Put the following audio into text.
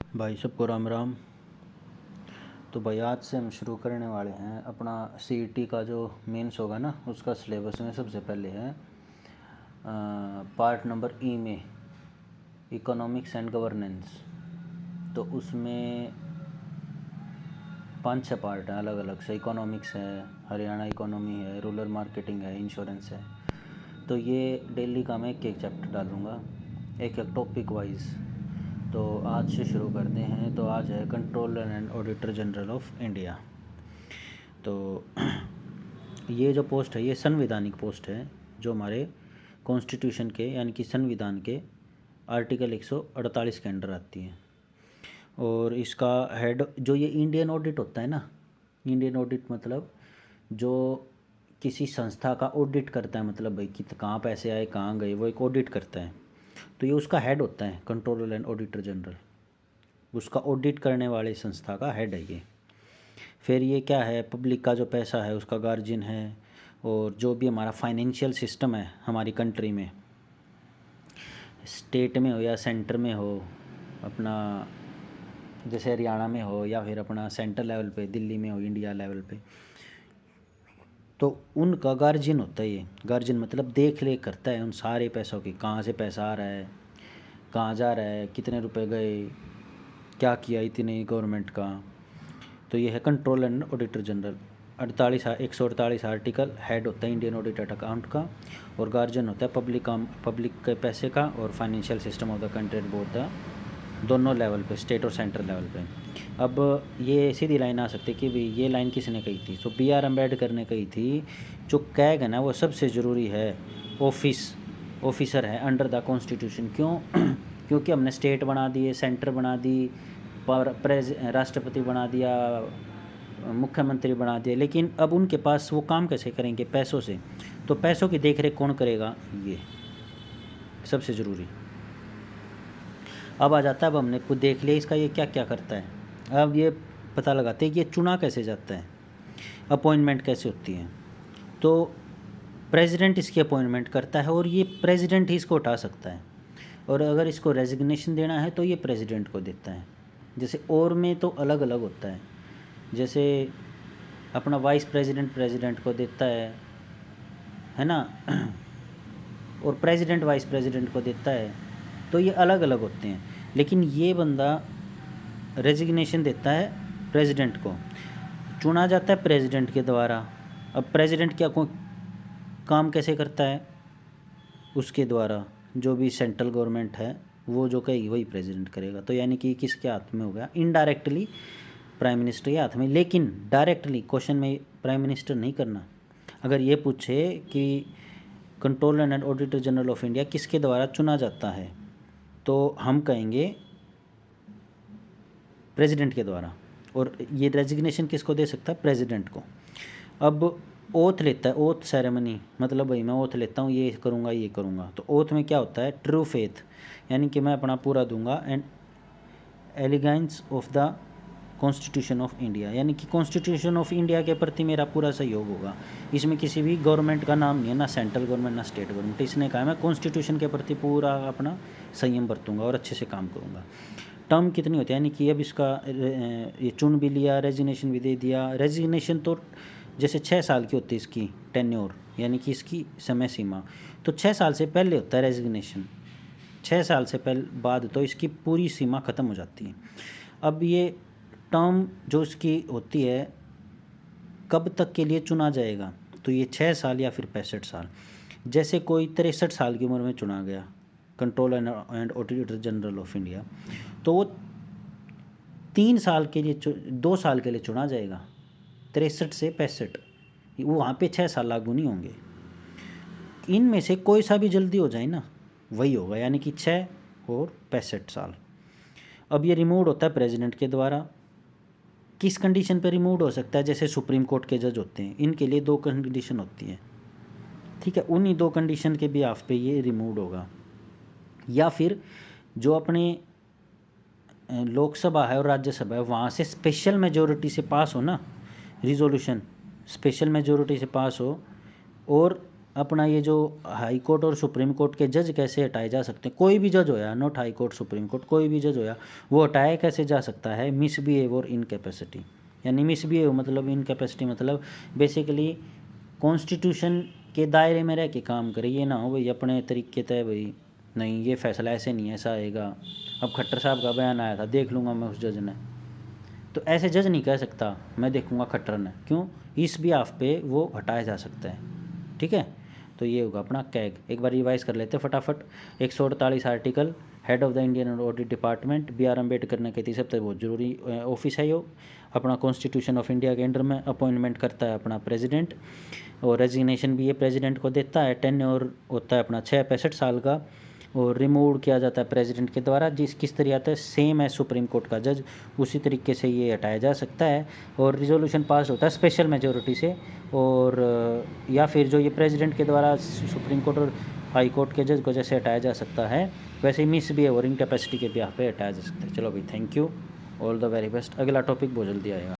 भाई सबको राम राम। तो भाई आज से हम शुरू करने वाले हैं अपना सीईटी का जो मेंस होगा ना, उसका सिलेबस में सबसे पहले है पार्ट नंबर ई में इकोनॉमिक्स एंड गवर्नेंस। तो उसमें 5-6 पार्ट हैं अलग अलग से। इकोनॉमिक्स है, हरियाणा इकोनॉमी है, रूरल मार्केटिंग है, इंश्योरेंस है। तो ये डेली का मैं एक एक चैप्टर डालूँगा, एक एक टॉपिक वाइज। तो आज से शुरू करते हैं। तो आज है controller and auditor general of India. तो ये जो पोस्ट है ये संवैधानिक पोस्ट है, जो हमारे कॉन्स्टिट्यूशन के यानी कि संविधान के आर्टिकल 148 के अंडर आती है। और इसका हेड जो ये इंडियन ऑडिट होता है ना, इंडियन ऑडिट मतलब जो किसी संस्था का ऑडिट करता है, मतलब भाई कि कहाँ पैसे आए कहाँ गए, वो एक ऑडिट करता है। तो ये उसका हेड होता है, कंट्रोलर एंड ऑडिटर जनरल, उसका ऑडिट करने वाले संस्था का हेड है ये। फिर ये क्या है, पब्लिक का जो पैसा है उसका गार्जियन है। और जो भी हमारा फाइनेंशियल सिस्टम है हमारी कंट्री में, स्टेट में हो या सेंटर में हो, अपना जैसे हरियाणा में हो या फिर अपना सेंट्रल लेवल पे दिल्ली में हो, इंडिया लेवल पे, तो उनका गार्जियन होता है ये। गार्जियन मतलब देख रेख करता है उन सारे पैसों की, कहाँ से पैसा आ रहा है, कहाँ जा रहा है, कितने रुपए गए, क्या किया इतने गवर्नमेंट का। तो ये है control and auditor general. 148 article, head होता है इंडियन ऑडिट अकाउंट का, और गार्जियन होता है पब्लिक के पैसे का और financial system of the country both the, दोनों लेवल पे, स्टेट और सेंट्रल लेवल पे। अब ये सीधी लाइन आ सकती है कि भाई ये लाइन किसने कही थी, तो बी आर अम्बेडकर ने कही थी। जो कैग है ना वो सबसे ज़रूरी है, ऑफिसर है अंडर द कॉन्स्टिट्यूशन। क्यों? क्योंकि हमने स्टेट बना दिए, सेंटर बना दी, राष्ट्रपति बना दिया, मुख्यमंत्री बना दिए, लेकिन अब उनके पास वो काम कैसे करेंगे? पैसों से। तो पैसों की देखरेख कौन करेगा? ये सबसे ज़रूरी। अब आ जाता है, अब हमने खुद देख लिया इसका ये क्या क्या करता है। अब ये पता लगाते हैं कि ये चुना कैसे जाता है, अपॉइंटमेंट कैसे होती है। तो प्रेसिडेंट इसकी अपॉइंटमेंट करता है और ये प्रेसिडेंट ही इसको उठा सकता है। और अगर इसको रेजिग्नेशन देना है तो ये प्रेसिडेंट को देता है। जैसे और में तो अलग अलग होता है, जैसे अपना वाइस प्रेसिडेंट प्रेसिडेंट को देता है ना, और प्रेसिडेंट वाइस प्रेसिडेंट को देता है। तो ये अलग अलग होते हैं, लेकिन ये बंदा रेजिग्नेशन देता है प्रेसिडेंट को, चुना जाता है प्रेसिडेंट के द्वारा। अब प्रेसिडेंट क्या काम कैसे करता है? उसके द्वारा जो भी सेंट्रल गवर्नमेंट है वो जो कहेगी वही प्रेसिडेंट करेगा। तो यानी कि किसके हाथ में हो गया? इनडायरेक्टली प्राइम मिनिस्टर के हाथ में। लेकिन डायरेक्टली क्वेश्चन में प्राइम मिनिस्टर नहीं करना। अगर ये पूछे कि controller and auditor general of India किसके द्वारा चुना जाता है, तो हम कहेंगे प्रेसिडेंट के द्वारा। और ये रेजिग्नेशन किसको दे सकता है? प्रेसिडेंट को। अब ओथ लेता है, ओथ सेरेमनी, मतलब भाई मैं ओथ लेता हूँ ये करूँगा ये करूँगा। तो ओथ में क्या होता है? ट्रू फेथ, यानी कि मैं अपना पूरा दूंगा, and elegance of the constitution of India, यानी कि कॉन्स्टिट्यूशन ऑफ इंडिया के प्रति मेरा पूरा सहयोग होगा। इसमें किसी भी गवर्नमेंट का नाम नहीं है, ना सेंट्रल गवर्नमेंट ना स्टेट गवर्नमेंट। इसने कहा मैं कॉन्स्टिट्यूशन के प्रति पूरा अपना संयम बरतूंगा और अच्छे से काम करूँगा। टर्म कितनी होती है? यानी कि अब इसका ये चुन भी लिया, रेजिग्नेशन भी दे दिया। रेजिग्नेशन तो जैसे 6 साल की होती है इसकी टेन्योर, यानी कि इसकी समय सीमा। तो 6 साल से पहले होता है रेजिग्नेशन, 6 साल से पहले बाद तो इसकी पूरी सीमा ख़त्म हो जाती है। अब ये टर्म जो इसकी होती है कब तक के लिए चुना जाएगा? तो ये 6 साल या फिर 65 साल। जैसे कोई 63 साल की उम्र में चुना गया controller and auditor general of India, तो वो 3 साल के लिए 2 साल के लिए चुना जाएगा। 63 से 65, वो वहाँ पे 6 साल लागू नहीं होंगे। इनमें से कोई सा भी जल्दी हो जाए ना, वही होगा, यानी कि 6 और 65 साल। अब ये रिमूव होता है प्रेसिडेंट के द्वारा। किस कंडीशन पे रिमूव हो सकता है? जैसे सुप्रीम कोर्ट के जज होते हैं, इनके लिए 2 कंडीशन होती है, ठीक है। उन्हीं 2 कंडीशन के बिहाफ पे ये रिमूव होगा। या फिर जो अपने लोकसभा है और राज्यसभा है वहाँ से स्पेशल मेजोरिटी से पास हो ना रिजोल्यूशन, स्पेशल मेजोरिटी से पास हो, और अपना ये जो हाई कोर्ट और सुप्रीम कोर्ट के जज कैसे हटाए जा सकते हैं, कोई भी जज होया, not high court supreme court, कोई भी जज होया, वो हटाया कैसे जा सकता है, मिसबिहेव और इनकैपेसिटी। यानी मिसबिहेव मतलब इनकैपेसिटी मतलब बेसिकली कॉन्स्टिट्यूशन के दायरे में रह के काम करे, ये ना हो भाई अपने तरीके तय भाई नहीं ये फैसला ऐसे नहीं ऐसा आएगा। अब खट्टर साहब का बयान आया था, देख लूँगा मैं उस जज ने, तो ऐसे जज नहीं कह सकता मैं देखूँगा खट्टर ने, क्यों, इस बिहाफ पे वो हटाया जा सकता है। ठीक है, तो ये होगा अपना कैग। एक बार रिवाइज कर लेते हैं फटाफट। 148 article, head of the Indian audit department, BR Ambedkar ने कहती सबसे बहुत जरूरी ऑफिस है यो, अपना कॉन्स्टिट्यूशन ऑफ इंडिया के अंडर में अपॉइंटमेंट करता है अपना प्रेसिडेंट, और रेजिग्नेशन भी ये प्रेसिडेंट को देता है। टेन्योर होता है अपना 65 साल का, और रिमूव किया जाता है प्रेसिडेंट के द्वारा। जिस किस तरह आता है सेम है सुप्रीम कोर्ट का जज, उसी तरीके से ये हटाया जा सकता है। और रिजोल्यूशन पास होता है स्पेशल मेजोरिटी से, और या फिर जो ये प्रेसिडेंट के द्वारा सुप्रीम कोर्ट और हाई कोर्ट के जज को जैसे हटाया जा सकता है, वैसे ही मिसबिहेव और इनकैपेसिटी के बिहाफ पे हटाया जा सकता है। चलो भाई, thank you, all the very best. अगला टॉपिक बहुत जल्दी आएगा।